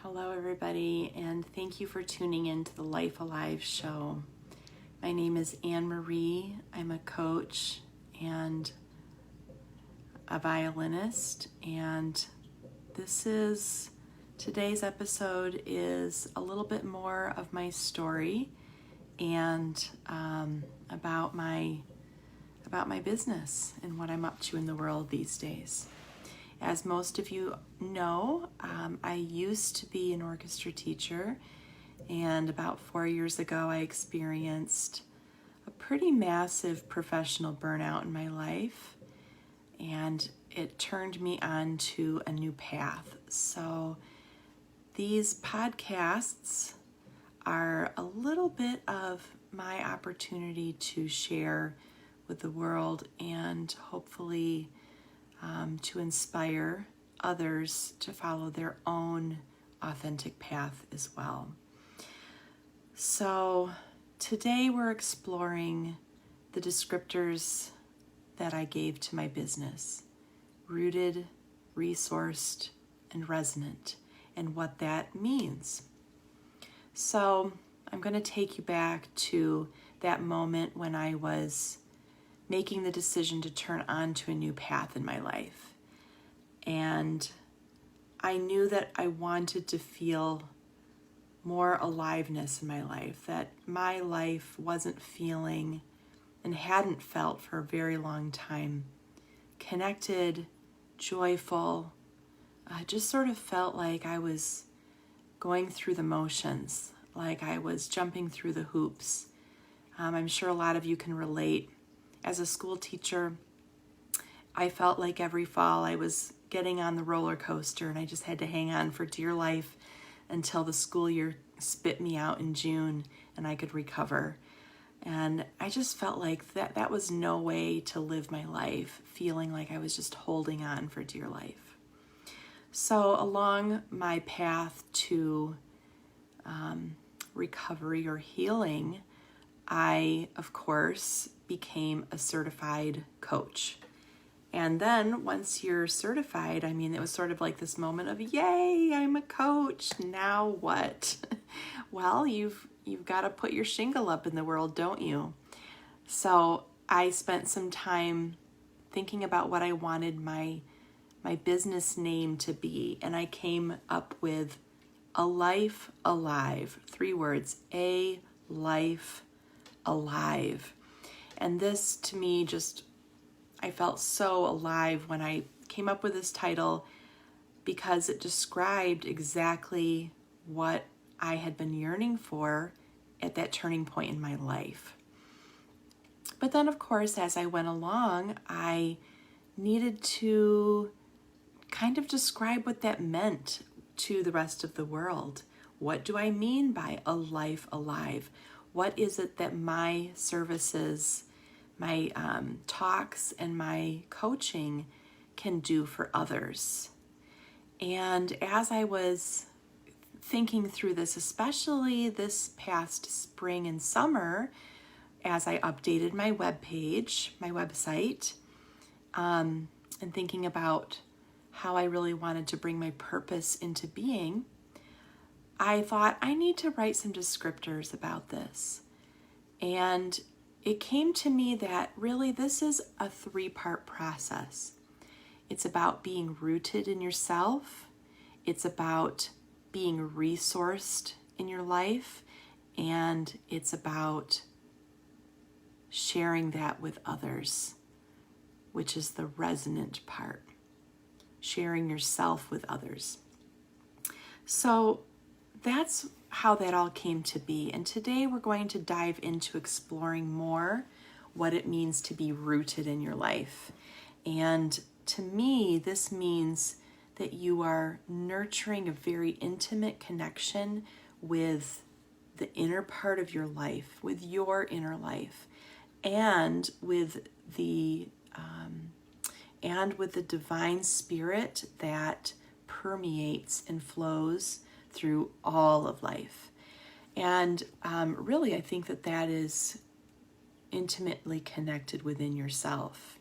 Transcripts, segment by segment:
Hello, everybody, and thank you for tuning in to the Life Alive show. My name is Anne Marie. I'm a coach and a violinist, and today's episode is a little bit more of my story and about my business and what I'm up to in the world these days. As most of you know, I used to be an orchestra teacher, and about 4 years ago I experienced a pretty massive professional burnout in my life, and it turned me on to a new path. So these podcasts are a little bit of my opportunity to share with the world and hopefully to inspire others to follow their own authentic path as well. So today we're exploring the descriptors that I gave to my business: rooted, resourced, and resonant, and what that means. So I'm going to take you back to that moment when I was making the decision to turn on to a new path in my life. And I knew that I wanted to feel more aliveness in my life, that my life wasn't feeling and hadn't felt for a very long time connected, joyful. I just sort of felt like I was going through the motions, like I was jumping through the hoops. I'm sure a lot of you can relate. As a school teacher, I felt like every fall I was getting on the roller coaster and I just had to hang on for dear life until the school year spit me out in June and I could recover. And I just felt like that was no way to live my life, feeling like I was just holding on for dear life. So along my path to recovery or healing, I, of course, became a certified coach. And then once you're certified, it was sort of like this moment of, yay, I'm a coach. Now what? Well, you've got to put your shingle up in the world, don't you? So I spent some time thinking about what I wanted my business name to be. And I came up with A Life Alive. 3 words, A Life Alive. And this, to me, I felt so alive when I came up with this title, because it described exactly what I had been yearning for at that turning point in my life. But then, of course, as I went along, I needed to kind of describe what that meant to the rest of the world. What do I mean by a life alive? What is it that my services, my talks, and my coaching can do for others? And as I was thinking through this, especially this past spring and summer, as I updated my website, and thinking about how I really wanted to bring my purpose into being, I thought I need to write some descriptors about this. And it came to me that really this is a 3-part process. It's about being rooted in yourself. It's about being resourced in your life. And it's about sharing that with others, which is the resonant part. Sharing yourself with others. So that's how that all came to be. And today we're going to dive into exploring more what it means to be rooted in your life. And to me, this means that you are nurturing a very intimate connection with the inner part of your life, with your inner life, and with the divine spirit that permeates and flows through all of life. And really, I think that is intimately connected within yourself.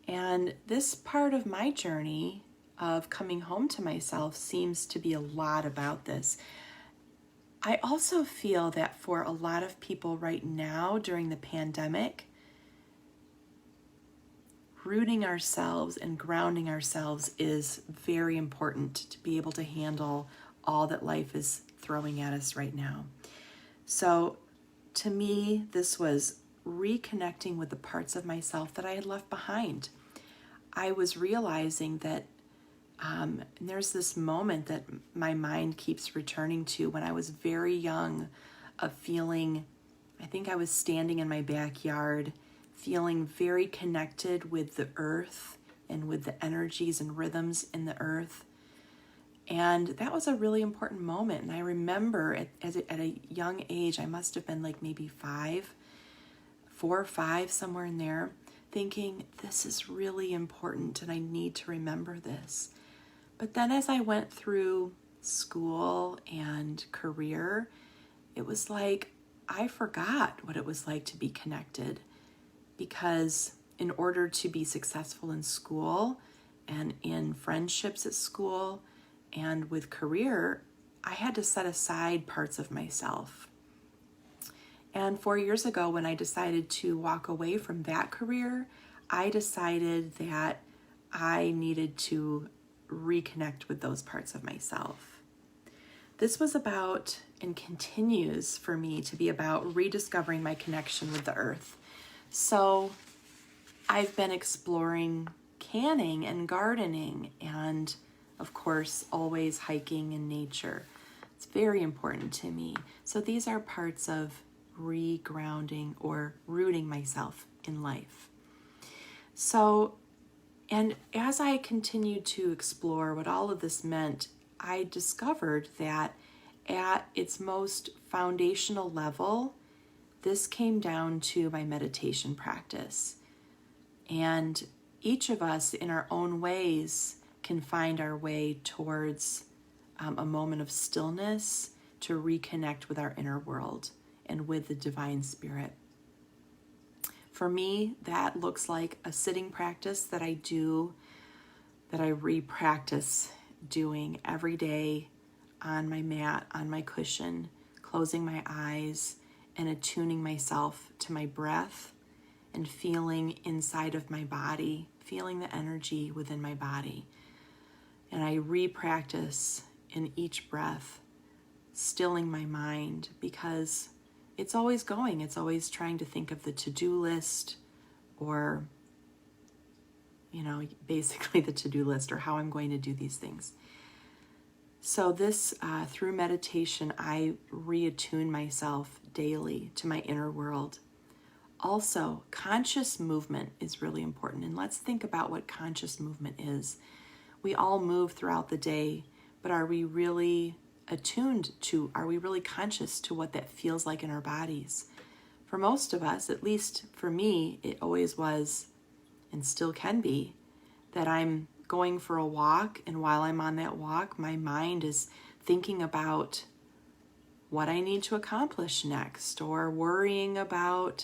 And this part of my journey of coming home to myself seems to be a lot about this. I also feel that for a lot of people right now during the pandemic, rooting ourselves and grounding ourselves is very important to be able to handle all that life is throwing at us right now. So to me, this was reconnecting with the parts of myself that I had left behind. I was realizing that and there's this moment that my mind keeps returning to when I was very young, of feeling, I think I was standing in my backyard, feeling very connected with the earth and with the energies and rhythms in the earth. And that was a really important moment. And I remember at a young age, I must have been like maybe 4 or 5, somewhere in there, thinking, this is really important and I need to remember this. But then as I went through school and career, it was like I forgot what it was like to be connected, because in order to be successful in school and in friendships at school and with career, I had to set aside parts of myself. And 4 years ago, when I decided to walk away from that career, I decided that I needed to reconnect with those parts of myself. This was about, and continues for me to be about, rediscovering my connection with the earth. So I've been exploring canning and gardening and, of course, always hiking in nature. It's very important to me. So these are parts of regrounding or rooting myself in life. So, and as I continued to explore what all of this meant, I discovered that at its most foundational level, this came down to my meditation practice. And each of us in our own ways can find our way towards a moment of stillness to reconnect with our inner world and with the divine spirit. For me, that looks like a sitting practice that I do, that I re-practice doing every day on my mat, on my cushion, closing my eyes and attuning myself to my breath and feeling inside of my body, feeling the energy within my body. And I re-practice in each breath, stilling my mind, because it's always going. It's always trying to think of the to-do list, or, basically the to-do list, or how I'm going to do these things. So this, through meditation, I reattune myself daily to my inner world. Also, conscious movement is really important. And let's think about what conscious movement is. We all move throughout the day, but are we really are we really conscious to what that feels like in our bodies? For most of us, at least for me, it always was, and still can be, that I'm going for a walk, and while I'm on that walk, my mind is thinking about what I need to accomplish next, or worrying about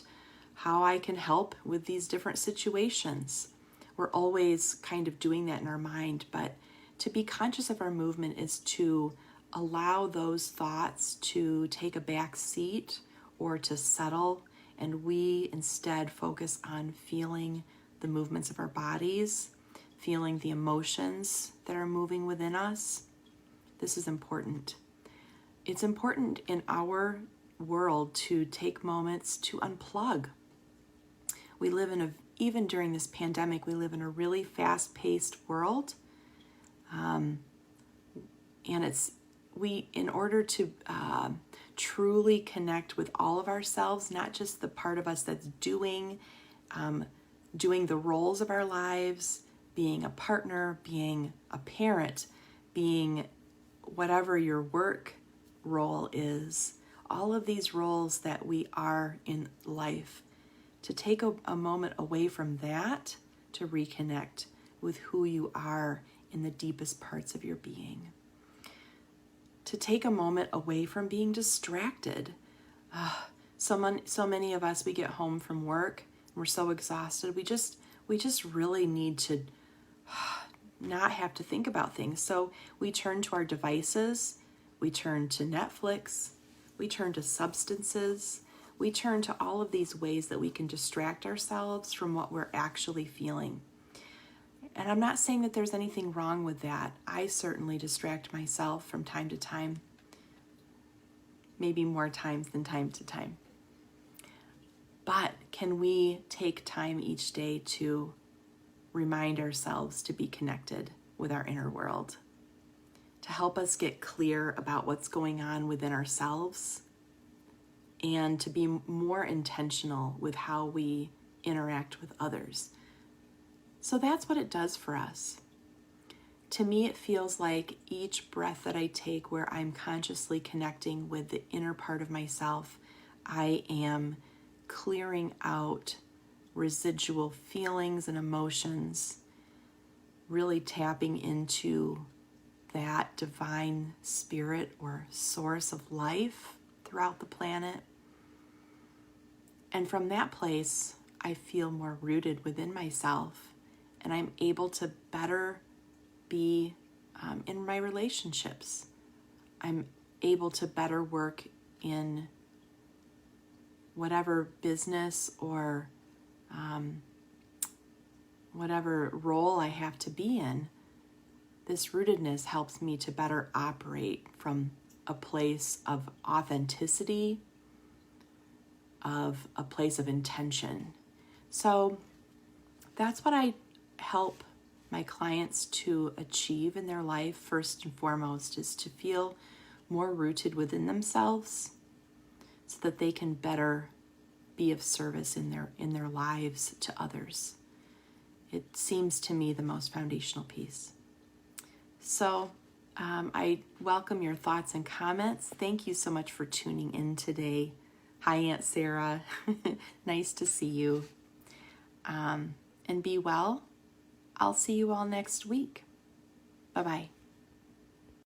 how I can help with these different situations. We're always kind of doing that in our mind, but to be conscious of our movement is to allow those thoughts to take a back seat or to settle, and we instead focus on feeling the movements of our bodies, feeling the emotions that are moving within us. This is important. It's important in our world to take moments to unplug. We live even during this pandemic, we live in a really fast-paced world. And in order to truly connect with all of ourselves, not just the part of us that's doing the roles of our lives, being a partner, being a parent, being whatever your work role is, all of these roles that we are in life, to take a moment away from that to reconnect with who you are in the deepest parts of your being. To take a moment away from being distracted. So many of us, we get home from work, and we're so exhausted. We just really need to not have to think about things. So we turn to our devices, we turn to Netflix, we turn to substances, we turn to all of these ways that we can distract ourselves from what we're actually feeling. And I'm not saying that there's anything wrong with that. I certainly distract myself from time to time, maybe more times than time to time. But can we take time each day to remind ourselves to be connected with our inner world, to help us get clear about what's going on within ourselves, and to be more intentional with how we interact with others? So that's what it does for us. To me, it feels like each breath that I take where I'm consciously connecting with the inner part of myself, I am clearing out residual feelings and emotions, really tapping into that divine spirit or source of life throughout the planet. And from that place, I feel more rooted within myself, and I'm able to better be in my relationships. I'm able to better work in whatever business or whatever role I have to be in. This rootedness helps me to better operate from a place of authenticity, of a place of intention. So that's what I help my clients to achieve in their life, first and foremost, is to feel more rooted within themselves so that they can better be of service in their lives to others. It seems to me the most foundational piece. So I welcome your thoughts and comments. Thank you so much for tuning in today. Hi, Aunt Sarah. Nice to see you. And be well. I'll see you all next week. Bye-bye.